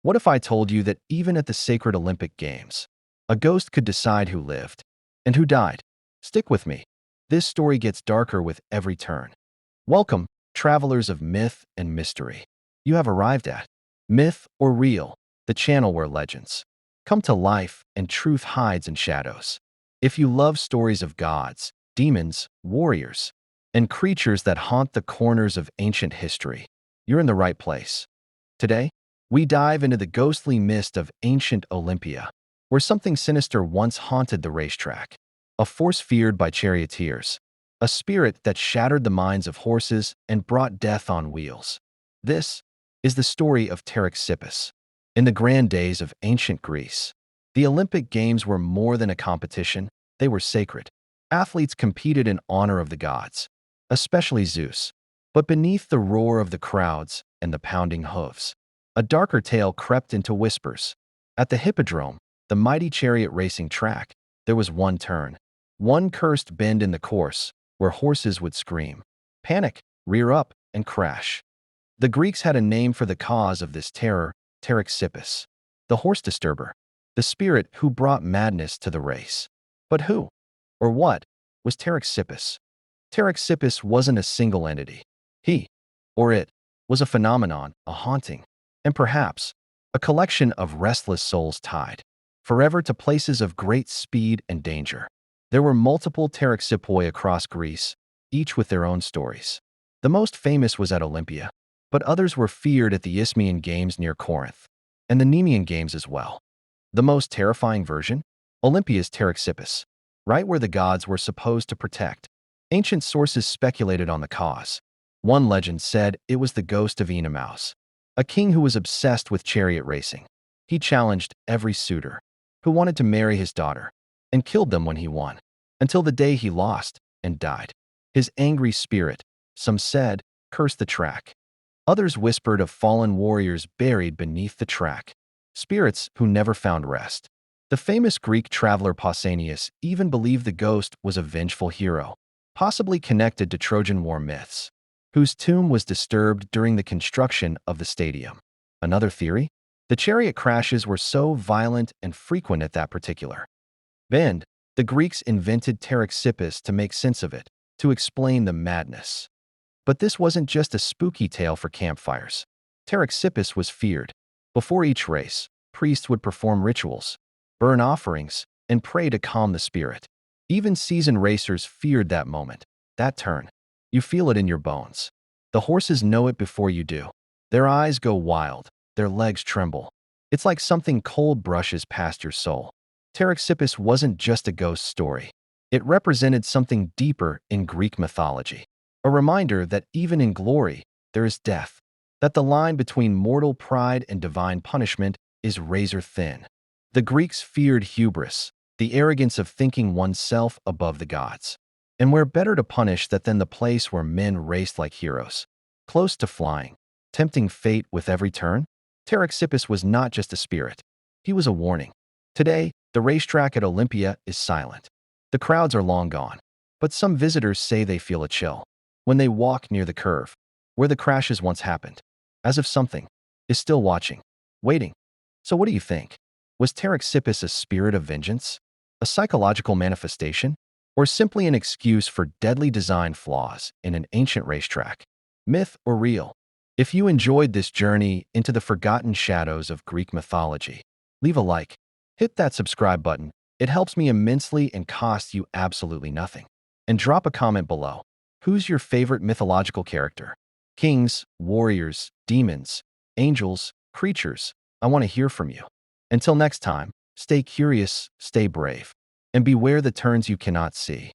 What if I told you that even at the sacred Olympic Games, a ghost could decide who lived and who died? Stick with me. This story gets darker with every turn. Welcome, travelers of myth and mystery. You have arrived at Myth or Real, the channel where legends come to life and truth hides in shadows. If you love stories of gods, demons, warriors, and creatures that haunt the corners of ancient history, you're in the right place. Today, we dive into the ghostly mist of ancient Olympia, where something sinister once haunted the racetrack. A force feared by charioteers, a spirit that shattered the minds of horses and brought death on wheels. This is the story of Taraxippus. In the grand days of ancient Greece, the Olympic Games were more than a competition, they were sacred. Athletes competed in honor of the gods, especially Zeus. But beneath the roar of the crowds and the pounding hooves, a darker tale crept into whispers. At the hippodrome, the mighty chariot racing track, there was one turn, one cursed bend in the course where horses would scream, panic, rear up, and crash. The Greeks had a name for the cause of this terror, Taraxippus, the horse disturber, the spirit who brought madness to the race. But who, or what, was Taraxippus? Taraxippus wasn't a single entity. He, or it, was a phenomenon, a haunting, and perhaps a collection of restless souls tied forever to places of great speed and danger. There were multiple Taraxippoi across Greece, each with their own stories. The most famous was at Olympia, but others were feared at the Isthmian Games near Corinth, and the Nemean Games as well. The most terrifying version? Olympia's Taraxippus, right where the gods were supposed to protect. Ancient sources speculated on the cause. One legend said it was the ghost of Enamaus, a king who was obsessed with chariot racing. He challenged every suitor who wanted to marry his daughter and killed them when he won, until the day he lost and died. His angry spirit, some said, cursed the track. Others whispered of fallen warriors buried beneath the track, spirits who never found rest. The famous Greek traveler Pausanias even believed the ghost was a vengeful hero, possibly connected to Trojan War myths, whose tomb was disturbed during the construction of the stadium. Another theory? The chariot crashes were so violent and frequent at that particular bend, the Greeks invented Taraxippus to make sense of it, to explain the madness. But this wasn't just a spooky tale for campfires. Taraxippus was feared. Before each race, priests would perform rituals, burn offerings, and pray to calm the spirit. Even seasoned racers feared that moment, that turn. You feel it in your bones. The horses know it before you do. Their eyes go wild, their legs tremble. It's like something cold brushes past your soul. Taraxippus wasn't just a ghost story. It represented something deeper in Greek mythology. A reminder that even in glory, there is death. That the line between mortal pride and divine punishment is razor thin. The Greeks feared hubris, the arrogance of thinking oneself above the gods. And where better to punish that than the place where men raced like heroes, close to flying, tempting fate with every turn? Taraxippus was not just a spirit. He was a warning. Today, the racetrack at Olympia is silent. The crowds are long gone, but some visitors say they feel a chill when they walk near the curve, where the crashes once happened, as if something is still watching, waiting. So what do you think? Was Taraxippus a spirit of vengeance, a psychological manifestation, or simply an excuse for deadly design flaws in an ancient racetrack? Myth or real? If you enjoyed this journey into the forgotten shadows of Greek mythology, leave a like, hit that subscribe button. It helps me immensely and costs you absolutely nothing. And drop a comment below. Who's your favorite mythological character? Kings, warriors, demons, angels, creatures? I want to hear from you. Until next time, stay curious, stay brave, and beware the turns you cannot see.